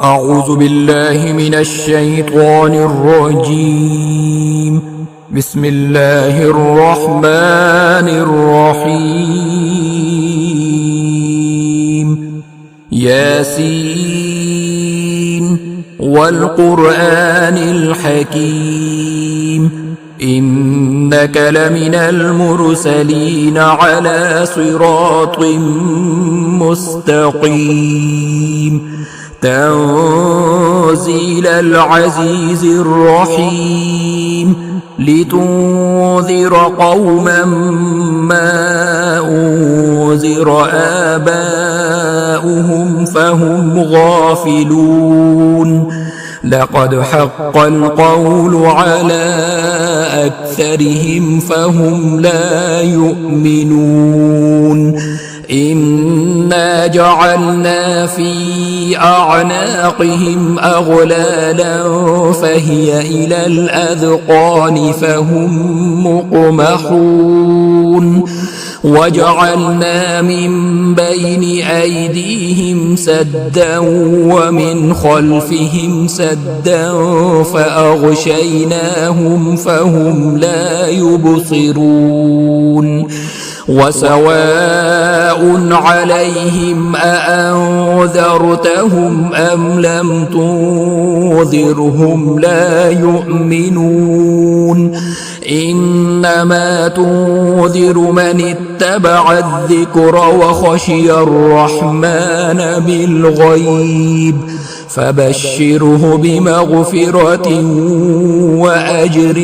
أعوذ بالله من الشيطان الرجيم. بسم الله الرحمن الرحيم. ياسين والقرآن الحكيم إنك لمن المرسلين على صراط مستقيم تنزيل العزيز الرحيم لتنذر قوما ما أنذر آباؤهم فهم غافلون لقد حق القول على أكثرهم فهم لا يؤمنون إنا جعلنا في أعناقهم أغلالا فهي إلى الأذقان فهم مقمحون وجعلنا من بين أيديهم سدا ومن خلفهم سدا فأغشيناهم فهم لا يبصرون وسواء عليهم أأنذرتهم أم لم تنذرهم لا يؤمنون إنما تنذر من اتبع الذكر وخشي الرحمن بالغيب فبشره بمغفرة وأجر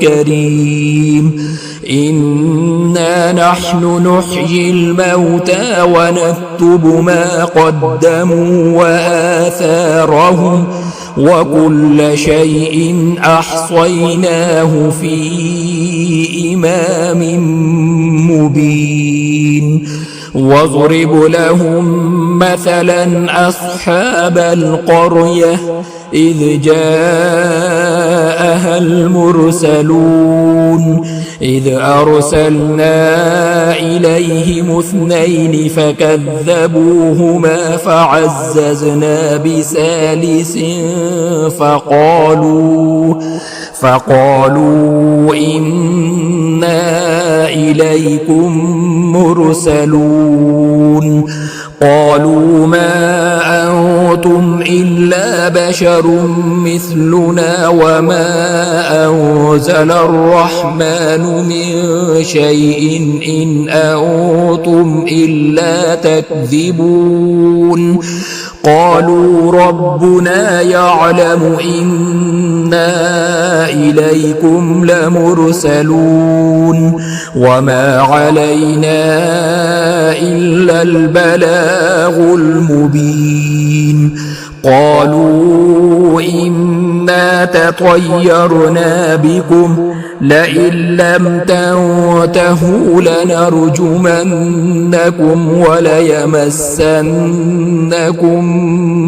كريم إنا نحن نحيي الموتى ونكتب ما قدموا وآثارهم وكل شيء أحصيناه في إمام مبين واضرب لهم مثلا أصحاب القرية إذ جاءها المرسلون إذ أرسلنا إليهم اثنين فكذبوهما فعززنا بثالث فقالوا إنا إليكم مرسلون قالوا ما أنتم إلا بشر مثلنا وما أنزل الرحمن من شيء إن أنتم إلا تكذبون قالوا ربنا يعلم إنا إليكم لمرسلون وما علينا إلا البلاغ المبين قالوا إنا تطيرنا بكم لئن لم تنتهوا لنرجمنكم وليمسنكم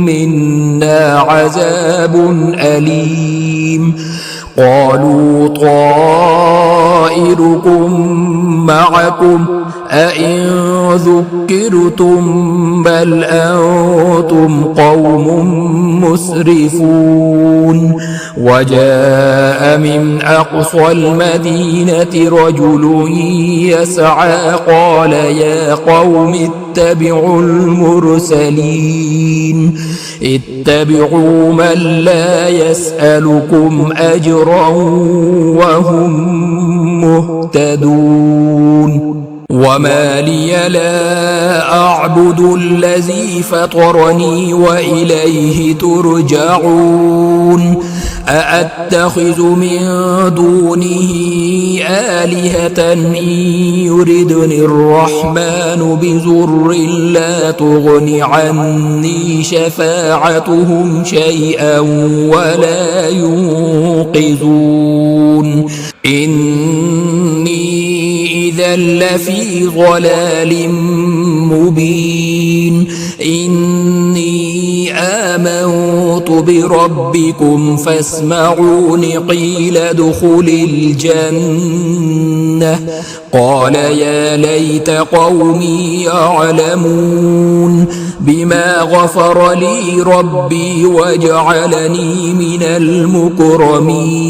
منا عذاب أليم قالوا طائركم معكم أئن ذكرتم بل أنتم قوم مسرفون وجاء من أقصى المدينة رجل يسعى قال يا قوم اتبعوا المرسلين اتبعوا من لا يسألكم أجرا وهم مهتدون وما لي لا أعبد الذي فطرني وإليه ترجعون أأتخذ من دونه آلهة إن يردني الرحمن بضر لا تغن عني شفاعتهم شيئا ولا ينقذون إني إذا لفي ضلال مبين إني آمنت بربكم فاسمعون قيل ادخل الجنة قال يا ليت قومي يعلمون بما غفر لي ربي وجعلني من المكرمين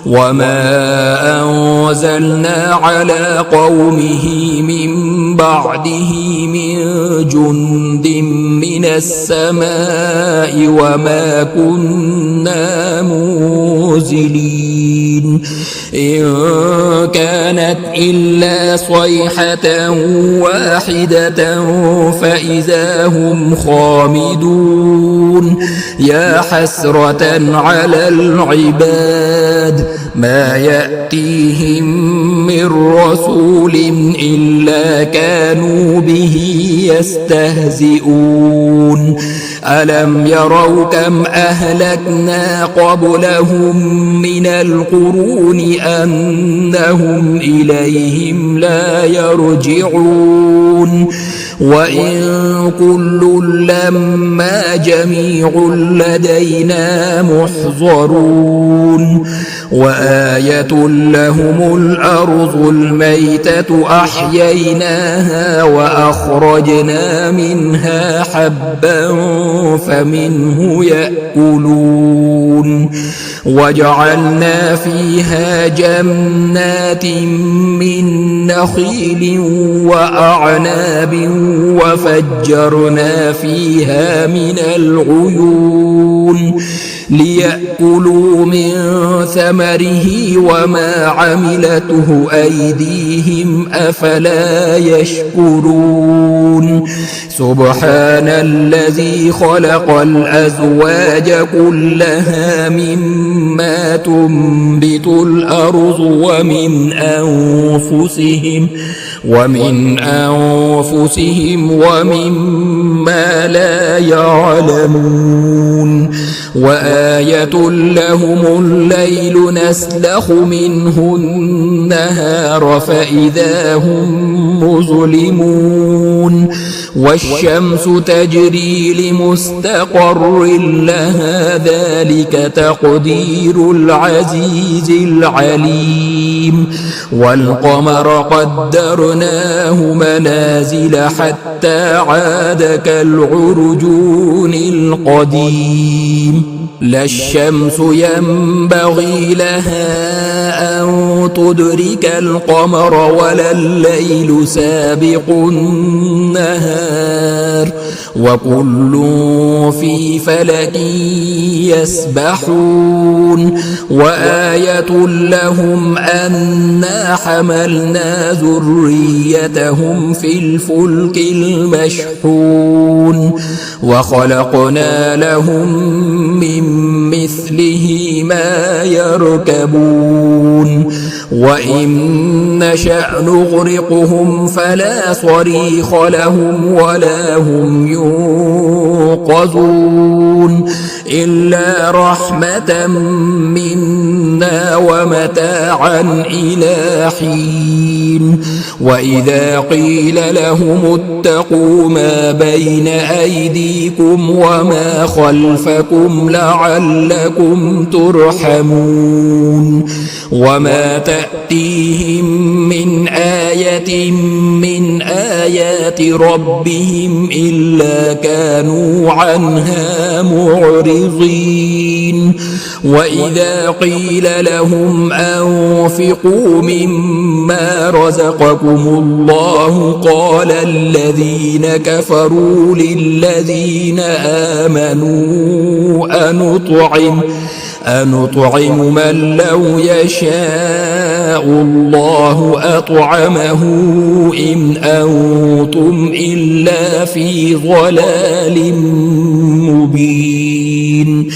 وما أنزلنا على قومه من بعده من جند من السماء وما كنا منزلين إن كانت إلا صيحة واحدة فإذا هم خامدون يا حسرة على العباد ما يأتيهم من رسول إلا كانوا به يستهزئون ألم يروا كم أهلكنا قبلهم من القرون أنهم إليهم لا يرجعون وإن كل لما جميع لدينا محضرون وآية لهم الأرض الميتة أحييناها وأخرجنا منها حبا فمنه يأكلون وجعلنا فيها جنات من نخيل وأعناب وفجرنا فيها من العيون ليأكلوا من ثمره وما عملته أيديهم أفلا يشكرون سبحان الذي خلق الأزواج كلها مما تنبت الأرض ومن أنفسهم ومما لا يعلمون وآية لهم الليل نسلخ منه النهار فإذا هم مظلمون والشمس تجري لمستقر لها ذلك تقدير العزيز العليم والقمر قدرناه منازل حتى عاد كالعرجون القديم لا الشمس ينبغي لها أن تدرك القمر ولا الليل سابق النهار وكل في فلك يسبحون وآية لهم أنا حملنا ذريتهم في الفلك المشحون وخلقنا لهم من مثله ما يركبون وإن نشأ نغرقهم فلا صريخ لهم ولا هم ينقذون إلا رحمة منا ومتاعا إلى حين وإذا قيل لهم اتقوا ما بين أيديكم وما خلفكم لعلكم ترحمون وما تأتيهم من آية من آيات ربهم إلا كانوا عنها معرضين وإذا قيل لهم أنفقوا مما رزقكم الله قال الذين كفروا للذين آمنوا أنطعم من لو يشاء الله أطعمه إن أنتم إلا في ضلال مبين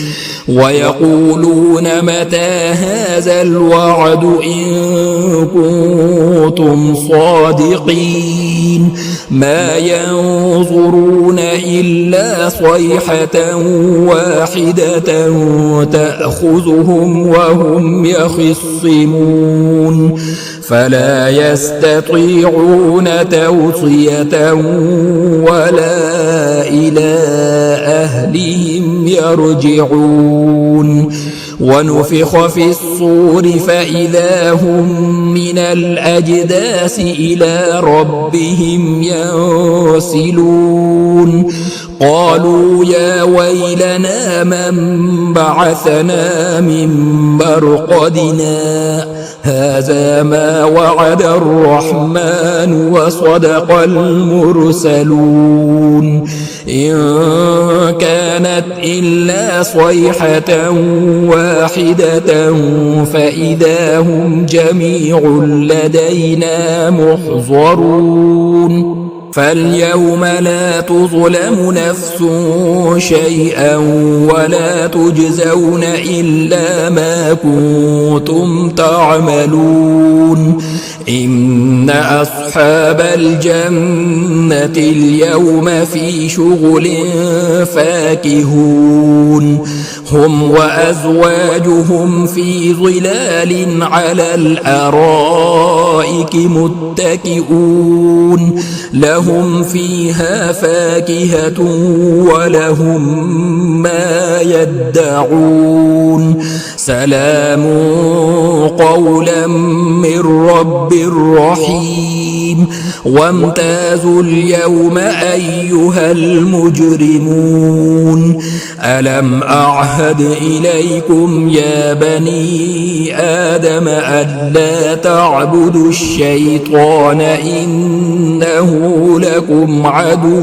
ويقولون متى هذا الوعد إن كنتم صادقين ما ينظرون إلا صيحة واحدة تأخذهم وهم يخصمون فلا يستطيعون توصية ولا إلى أهلهم يرجعون ونفخ في الصور فإذا هم من الأجداث إلى ربهم ينسلون قالوا يا ويلنا من بعثنا من مرقدنا هذا ما وعد الرحمن وصدق المرسلون إن كانت إلا صيحة واحدة فإذا هم جميع لدينا محضرون فاليوم لا تظلم نفس شيئا ولا تجزون إلا ما كنتم تعملون إن أصحاب الجنة اليوم في شغل فاكهون هم وأزواجهم في ظلال على الأرائك متكئون لهم فيها فاكهة ولهم ما يدعون سلام قولا من رب رحيم وامتازوا اليوم أيها المجرمون ألم أعهد إليكم يا بني آدم ألا تعبدوا الشيطان إنه لكم عدو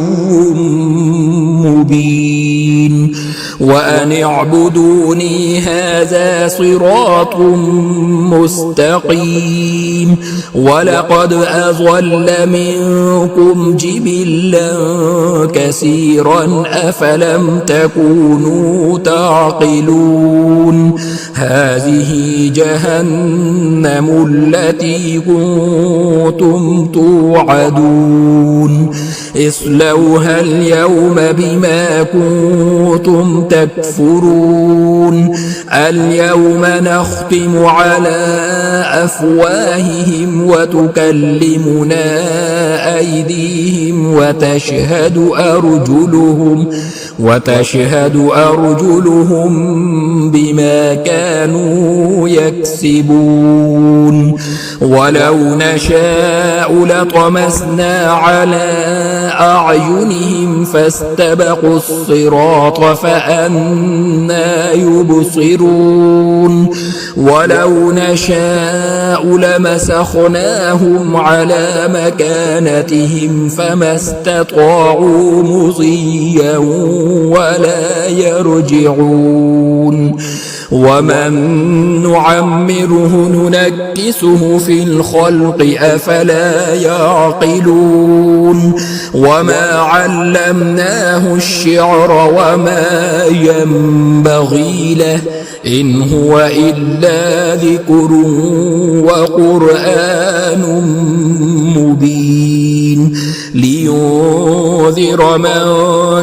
مبين وأن اعبدوني هذا صراط مستقيم ولقد أضل منكم جبلا كثيرا أفلم تكونوا تعقلون هذه جهنم التي كنتم توعدون اصلوها اليوم بما كنتم تكفرون اليوم نختم على أفواههم وتكلمنا أيديهم وتشهد أرجلهم بما كانوا يكسبون ولو نشاء لطمسنا على أعينهم فاستبقوا الصراط فأنى يبصرون ولو نشاء لمسخناهم على مكانتهم فما استطاعوا مضيا ولا يرجعون ومن نعمره ننكسه في الخلق أفلا يعقلون وما علمناه الشعر وما ينبغي له إن هو إلا ذكر وقرآن مبين لينذر من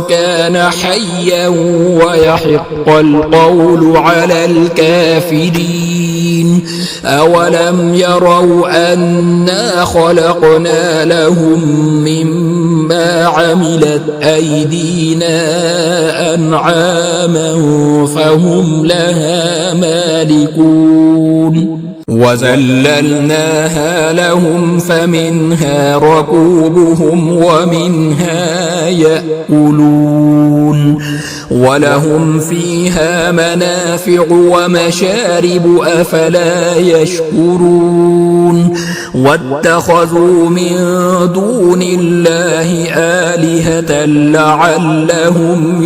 كان حيا ويحق القول على الكافرين أولم يروا أنا خلقنا لهم مما عملت أيدينا أنعاما فهم لها مالكون وذللناها لهم فمنها ركوبهم ومنها يأكلون ولهم فيها منافع ومشارب أفلا يشكرون واتخذوا من دون الله آلهة لعلهم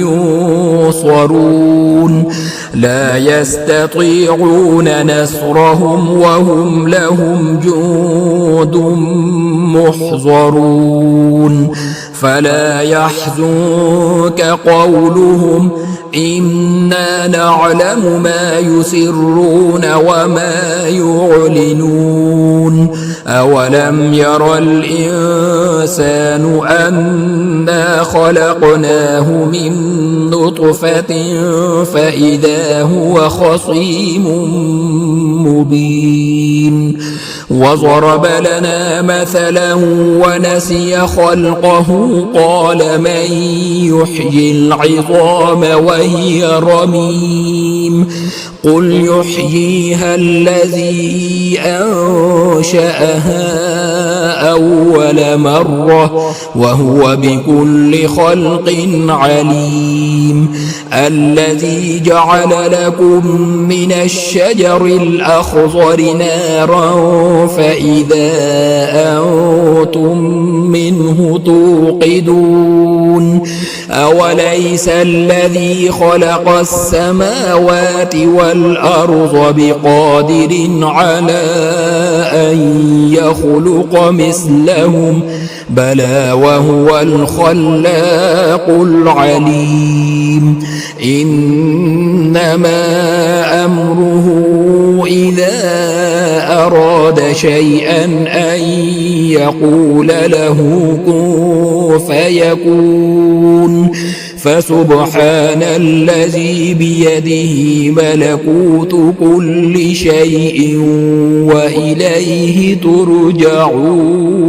ينصرون لا يستطيعون نصرهم وهم لهم جند محضرون فلا يحزنك قولهم إنا نعلم ما يسرون وما يعلنون أولم ير الإنسان أنا خلقناه من نطفة فإذا هو خصيم مبين وضرب لنا مثلا ونسي خلقه قال من يحيي العظام وهي رميم قل يحييها الذي أنشأها أول مرة وهو بكل خلق عليم الذي جعل لكم من الشجر الأخضر نارا فإذا أنتم منه توقدون أوليس الذي خلق السماوات والأرض بقادر على أن يخلق مثلهم بلى وهو الخلاق العليم إنما أمره إذا أراد شيئا أن يقول له كن فيكون فسبحان الذي بيده ملكوت كل شيء وإليه ترجعون.